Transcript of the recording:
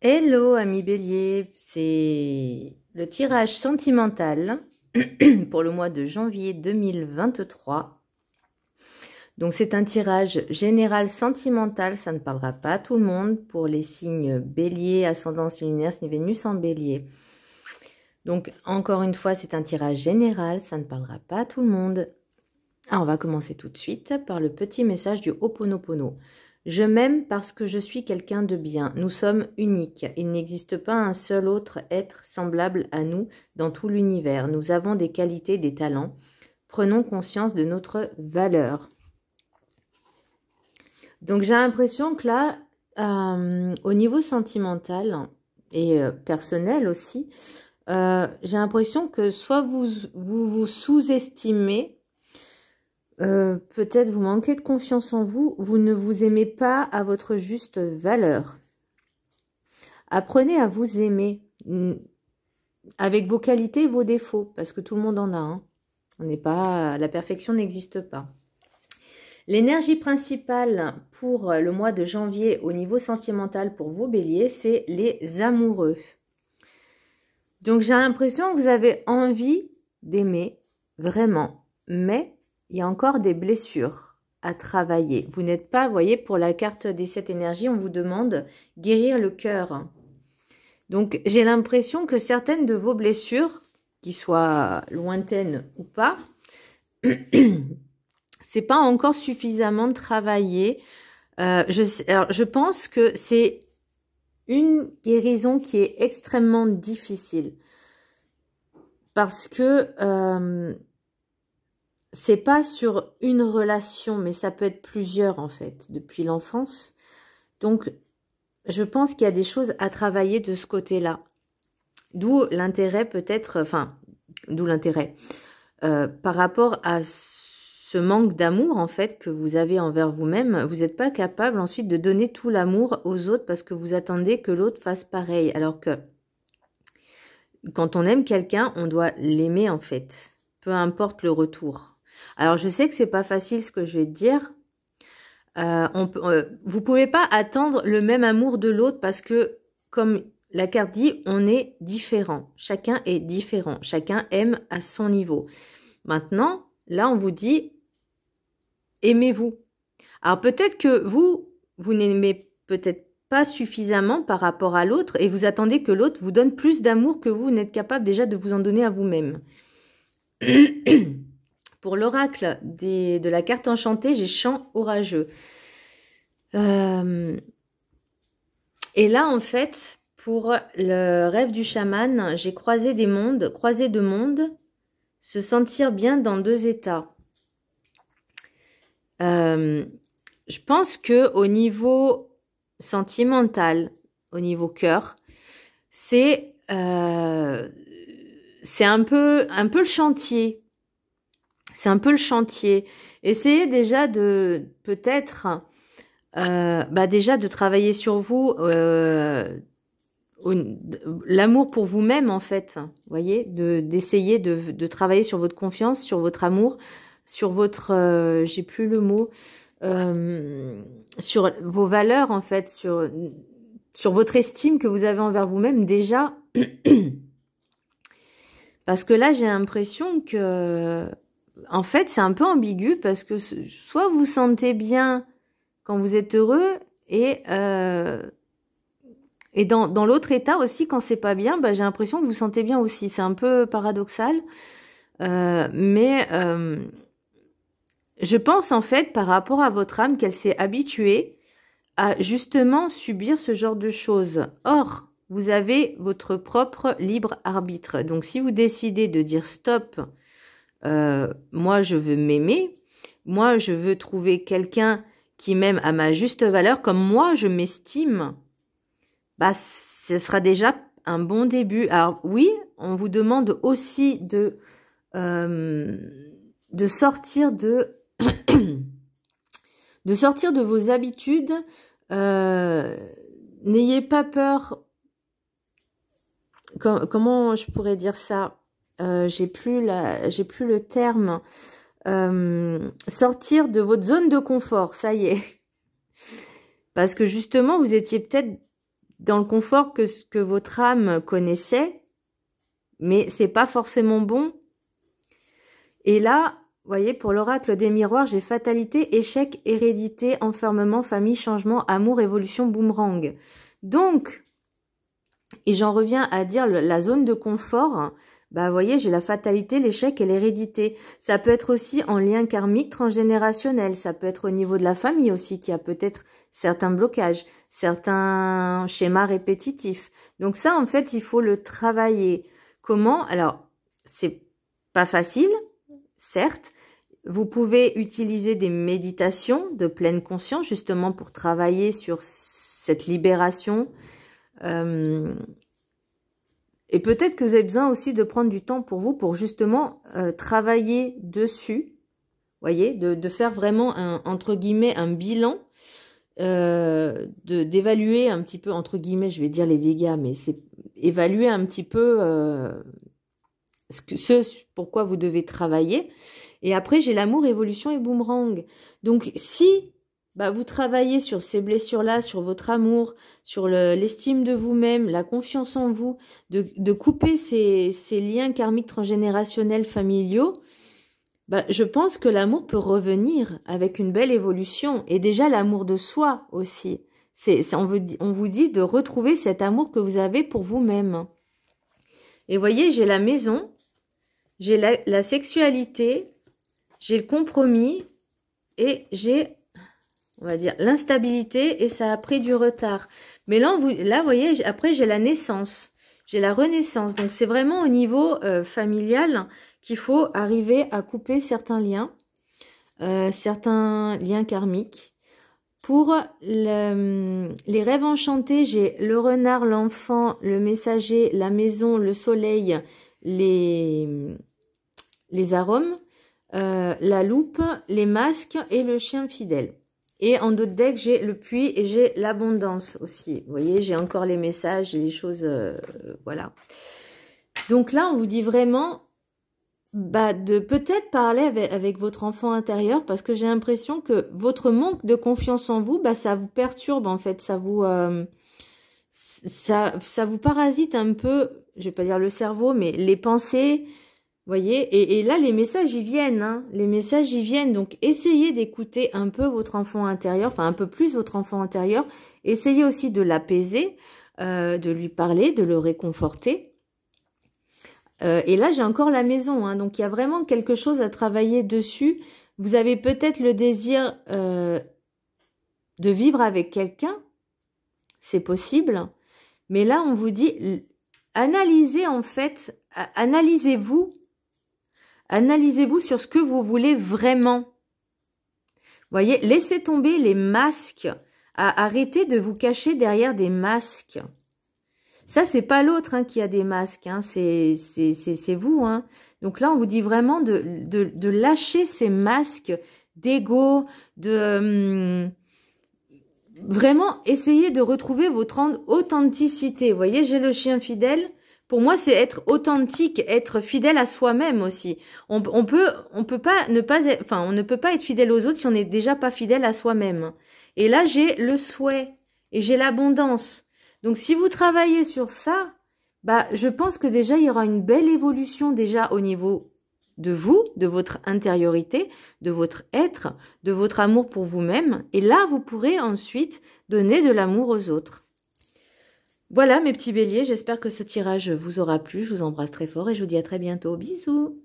Hello ami Bélier, c'est le tirage sentimental pour le mois de janvier 2023. Donc c'est un tirage général sentimental, ça ne parlera pas à tout le monde pour les signes Bélier, ascendance lunaire, signe Vénus en Bélier. Donc encore une fois, c'est un tirage général, ça ne parlera pas à tout le monde. Alors, on va commencer tout de suite par le petit message du Ho'oponopono. Je m'aime parce que je suis quelqu'un de bien. Nous sommes uniques. Il n'existe pas un seul autre être semblable à nous dans tout l'univers. Nous avons des qualités, des talents. Prenons conscience de notre valeur. Donc j'ai l'impression que là, au niveau sentimental et personnel aussi, j'ai l'impression que soit vous sous-estimez, peut-être vous manquez de confiance en vous, vous ne vous aimez pas à votre juste valeur. Apprenez à vous aimer avec vos qualités et vos défauts, parce que tout le monde en a. Hein. On n'est pas, la perfection n'existe pas. L'énergie principale pour le mois de janvier au niveau sentimental pour vous, Bélier, c'est les amoureux. Donc j'ai l'impression que vous avez envie d'aimer, vraiment, mais il y a encore des blessures à travailler. Vous n'êtes pas, vous voyez, pour la carte des 7 énergies, on vous demande guérir le cœur. Donc, j'ai l'impression que certaines de vos blessures, qui soient lointaines ou pas, c'est pas encore suffisamment travaillé. Je pense que c'est une guérison qui est extrêmement difficile. Parce que c'est pas sur une relation, mais ça peut être plusieurs en fait, depuis l'enfance. Donc, je pense qu'il y a des choses à travailler de ce côté-là. D'où l'intérêt peut-être, enfin, d'où l'intérêt. Par rapport à ce manque d'amour en fait que vous avez envers vous-même, vous n'êtes pas capable ensuite de donner tout l'amour aux autres parce que vous attendez que l'autre fasse pareil. Alors que quand on aime quelqu'un, on doit l'aimer en fait, peu importe le retour. Alors, je sais que c'est pas facile ce que je vais te dire. Vous pouvez pas attendre le même amour de l'autre parce que, comme la carte dit, on est différent. Chacun est différent. Chacun aime à son niveau. Maintenant, là, on vous dit, aimez-vous. Alors, peut-être que vous n'aimez peut-être pas suffisamment par rapport à l'autre et vous attendez que l'autre vous donne plus d'amour que vous n'êtes capable déjà de vous en donner à vous-même. Pour l'oracle de la carte enchantée, j'ai chant orageux. Et là, en fait, pour le rêve du chaman, j'ai croisé de mondes, se sentir bien dans 2 états. Je pense que au niveau sentimental, au niveau cœur, c'est un peu le chantier. C'est un peu le chantier. Essayez déjà de peut-être déjà de travailler sur vous, l'amour pour vous-même en fait. Vous voyez, d'essayer de travailler sur votre confiance, sur votre amour, sur votre, j'ai plus le mot, sur vos valeurs en fait, sur votre estime que vous avez envers vous-même déjà. Parce que là, j'ai l'impression que en fait, c'est un peu ambigu parce que soit vous sentez bien quand vous êtes heureux et dans l'autre état aussi, quand c'est pas bien, j'ai l'impression que vous sentez bien aussi. C'est un peu paradoxal. Mais je pense en fait, par rapport à votre âme, qu'elle s'est habituée à justement subir ce genre de choses. Or, vous avez votre propre libre arbitre. Donc, si vous décidez de dire stop, moi je veux m'aimer, moi je veux trouver quelqu'un qui m'aime à ma juste valeur, comme moi je m'estime, ce sera déjà un bon début. Alors oui, on vous demande aussi de sortir de vos habitudes. N'ayez pas peur. Comment je pourrais dire ça? J'ai plus le terme. Sortir de votre zone de confort, ça y est. Parce que justement, vous étiez peut-être dans le confort que ce que votre âme connaissait, mais c'est pas forcément bon. Et là, vous voyez, pour l'oracle des miroirs, j'ai fatalité, échec, hérédité, enfermement, famille, changement, amour, évolution, boomerang. Donc, et j'en reviens à dire la zone de confort, bah vous voyez, j'ai la fatalité, l'échec et l'hérédité. Ça peut être aussi en lien karmique transgénérationnel, ça peut être au niveau de la famille aussi, qui a peut-être certains blocages, certains schémas répétitifs. Donc ça, en fait, il faut le travailler. Comment? Alors, c'est pas facile, certes. Vous pouvez utiliser des méditations de pleine conscience, justement, pour travailler sur cette libération. Et peut-être que vous avez besoin aussi de prendre du temps pour vous, pour justement travailler dessus. Voyez, de faire vraiment, entre guillemets, un bilan, d'évaluer un petit peu, entre guillemets, je vais dire les dégâts, mais c'est évaluer un petit peu ce pourquoi vous devez travailler. Et après, j'ai l'amour, évolution et boomerang. Donc, si vous travaillez sur ces blessures-là, sur votre amour, sur l'estime de vous-même, la confiance en vous, de couper ces liens karmiques transgénérationnels familiaux, je pense que l'amour peut revenir avec une belle évolution. Et déjà, l'amour de soi aussi. On vous dit de retrouver cet amour que vous avez pour vous-même. Et vous voyez, j'ai la maison, j'ai la sexualité, j'ai le compromis et j'ai, on va dire, l'instabilité et ça a pris du retard. Mais là, vous voyez, après, j'ai la naissance, j'ai la renaissance. Donc, c'est vraiment au niveau familial qu'il faut arriver à couper certains liens karmiques. Pour les rêves enchantés, j'ai le renard, l'enfant, le messager, la maison, le soleil, les arômes, la loupe, les masques et le chien fidèle. Et en d'autres decks, j'ai le puits et j'ai l'abondance aussi. Vous voyez, j'ai encore les messages et les choses, voilà. Donc là, on vous dit vraiment de peut-être parler avec votre enfant intérieur, parce que j'ai l'impression que votre manque de confiance en vous, ça vous perturbe en fait, ça vous parasite un peu, je vais pas dire le cerveau, mais les pensées. Vous voyez, et là, les messages, ils viennent, hein. Les messages, ils viennent. Donc, essayez d'écouter un peu votre enfant intérieur, enfin, un peu plus votre enfant intérieur. Essayez aussi de l'apaiser, de lui parler, de le réconforter. Et là, j'ai encore la maison, hein. Donc, il y a vraiment quelque chose à travailler dessus. Vous avez peut-être le désir de vivre avec quelqu'un. C'est possible. Mais là, on vous dit, analysez, en fait, analysez-vous. Analysez-vous sur ce que vous voulez vraiment. Voyez, laissez tomber les masques. Arrêtez de vous cacher derrière des masques. Ça, c'est pas l'autre hein, qui a des masques. Hein, c'est vous. Hein. Donc là, on vous dit vraiment de lâcher ces masques d'ego, vraiment essayer de retrouver votre authenticité. Vous voyez, j'ai le chien fidèle. Pour moi, c'est être authentique, être fidèle à soi-même aussi. On ne peut pas être fidèle aux autres si on n'est déjà pas fidèle à soi-même. Et là, j'ai le souhait et j'ai l'abondance. Donc, si vous travaillez sur ça, je pense que déjà, il y aura une belle évolution déjà au niveau de vous, de votre intériorité, de votre être, de votre amour pour vous-même. Et là, vous pourrez ensuite donner de l'amour aux autres. Voilà mes petits béliers, j'espère que ce tirage vous aura plu. Je vous embrasse très fort et je vous dis à très bientôt. Bisous!